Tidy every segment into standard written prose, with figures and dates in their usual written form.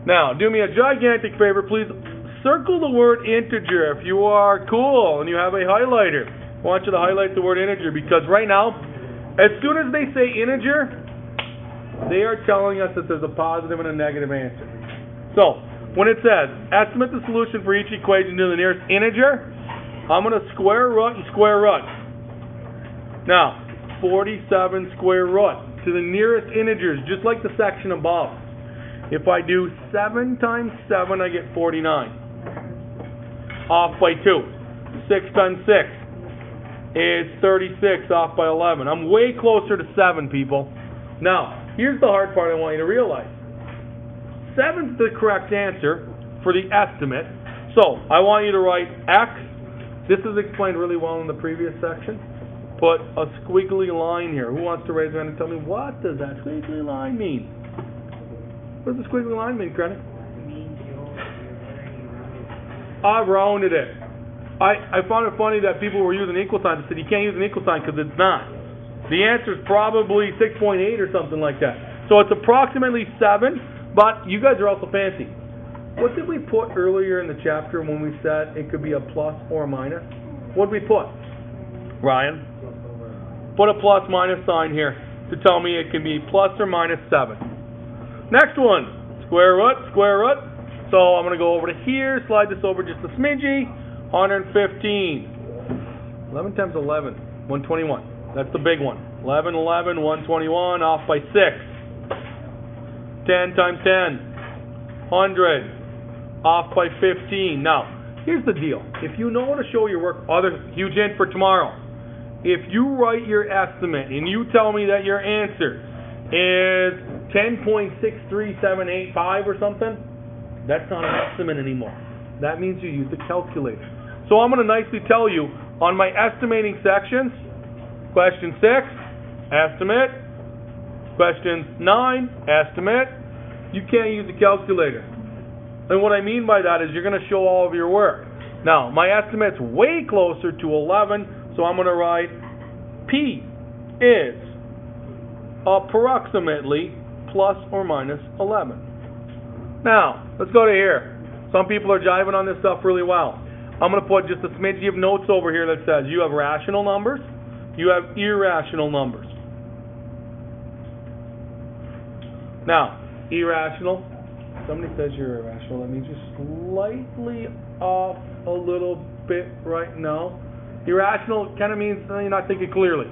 Now, do me a gigantic favor, please. Circle the word integer if you are cool and you have a highlighter. I want you to highlight the word integer because right now, as soon as they say integer, they are telling us that there's a positive and a negative answer. So, when it says, estimate the solution for each equation to the nearest integer, I'm going to square root and square root. Now, 47 square root to the nearest integers, just like the section above. If I do 7 times 7, I get 49. Off by 2. 6 times 6 is 36, off by 11. I'm way closer to 7, people. Now, here's the hard part I want you to realize. 7's the correct answer for the estimate. So, I want you to write X. This is explained really well in the previous section. Put a squiggly line here. Who wants to raise their hand and tell me what does that squiggly line mean? What does the squiggly line mean, Credit? I've rounded it. I found it funny that people were using equal signs. I said you can't use an equal sign because it's not. The answer is probably 6.8 or something like that. So it's approximately 7, but you guys are also fancy. What did we put earlier in the chapter when we said it could be a plus or a minus? What did we put? Ryan? Put a plus minus sign here to tell me it can be plus or minus 7. Next one, square root, square root. So I'm going to go over to here, slide this over just a smidgy, 115. 11 times 11, 121. That's the big one. 11, 11, 121, off by 6. 10 times 10, 100, off by 15. Now, here's the deal. If you know how to show your work, other huge hint for tomorrow. If you write your estimate and you tell me that your answer is 10.63785 or something, that's not an estimate anymore. That means you use the calculator. So I'm going to nicely tell you on my estimating sections, question 6, estimate, question 9, estimate, you can't use the calculator. And what I mean by that is you're going to show all of your work. Now, my estimate's way closer to 11, so I'm going to write P is approximately plus or minus 11. Now, let's go to here. Some people are jiving on this stuff really well. I'm going to put just a smidgy of notes over here that says you have rational numbers, you have irrational numbers. Now, irrational, somebody says you're irrational, that means you're slightly off a little bit right now. Irrational kind of means you're not thinking clearly.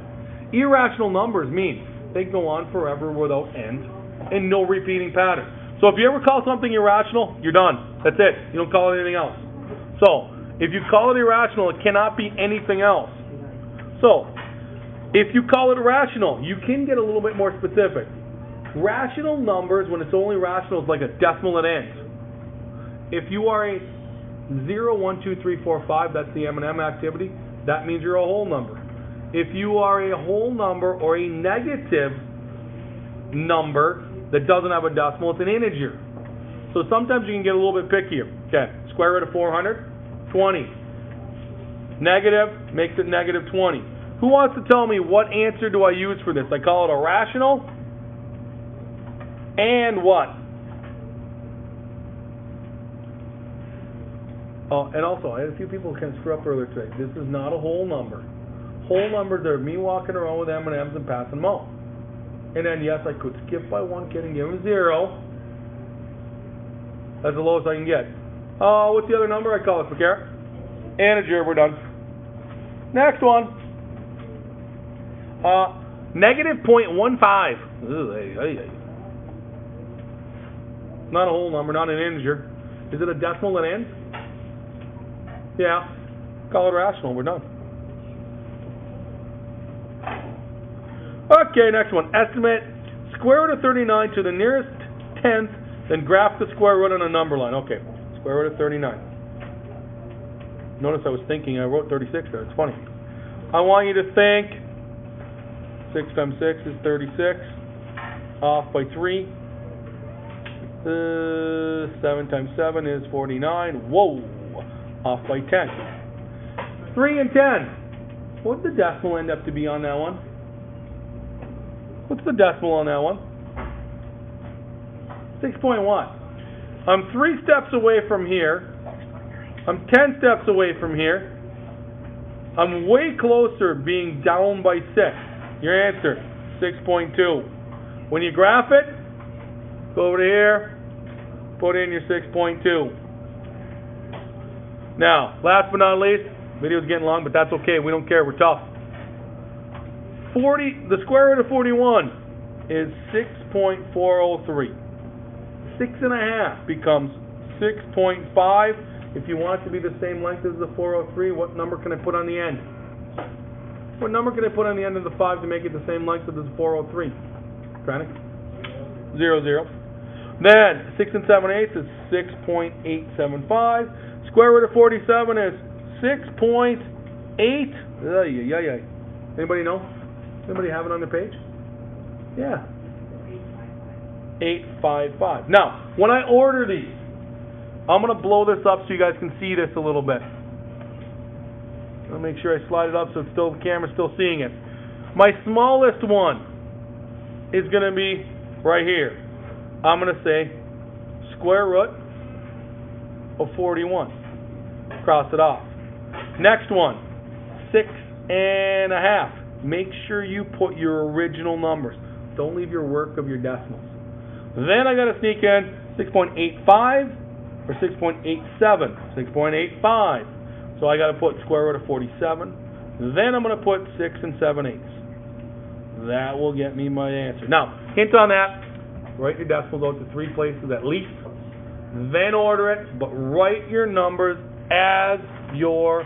Irrational numbers mean they go on forever without end and no repeating pattern. So if you ever call something irrational, you're done. That's it. You don't call it anything else. So, if you call it irrational, it cannot be anything else. So, if you call it irrational, you can get a little bit more specific. Rational numbers, when it's only rational, is like a decimal that ends. If you are a 0, 1, 2, 3, 4, 5, that's the M&M activity, that means you're a whole number. If you are a whole number or a negative number that doesn't have a decimal, it's an integer. So sometimes you can get a little bit pickier. Okay, square root of 400, 20. Negative makes it negative 20. Who wants to tell me what answer do I use for this? I call it a rational and what? Oh, and also, I had a few people who kind of screw up earlier today. This is not a whole number. Whole numbers are me walking around with M&Ms and passing them out. And then, yes, I could skip by one kid and give him 0. That's the lowest I can get. What's the other number? I call it Fakir. Integer, we're done. Next one. Negative 0.15. Not a whole number, not an integer. Is it a decimal that ends? Yeah. Call it rational, we're done. Okay, next one. Estimate square root of 39 to the nearest tenth, then graph the square root on a number line. Okay, square root of 39. Notice I was thinking, I wrote 36 there. It's funny. I want you to think 6 times 6 is 36. Off by 3. 7 times 7 is 49. Whoa! Off by 10. 3 and 10. What did the decimal end up to be on that one? What's the decimal on that one? 6.1. I'm 3 steps away from here. I'm 10 steps away from here. I'm way closer being down by 6. Your answer, 6.2. When you graph it, go over to here, put in your 6.2. Now, last but not least, video's getting long, but that's okay. We don't care. We're tough. The square root of 41 is 6.403. 6.5 becomes 6.5. If you want it to be the same length as the 403, what number can I put on the end? What number can I put on the end of the 5 to make it the same length as the 403? Kranich? 0, 0. Then 6 and 7/8 is 6.875. Square root of 47 is 6.8. Anybody know? Anybody have it on their page? Yeah. 855. Now, when I order these, I'm going to blow this up so you guys can see this a little bit. I'll make sure I slide it up so it's still, the camera's still seeing it. My smallest one is going to be right here. I'm going to say square root of 41. Cross it off. Next one, 6.5. Make sure you put your original numbers. Don't leave your work of your decimals. Then I got to sneak in 6.85 or 6.87. 6.85. So I got to put square root of 47. Then I'm going to put 6 and 7/8. That will get me my answer. Now, hint on that. Write your decimals out to 3 places at least. Then order it, but write your numbers as your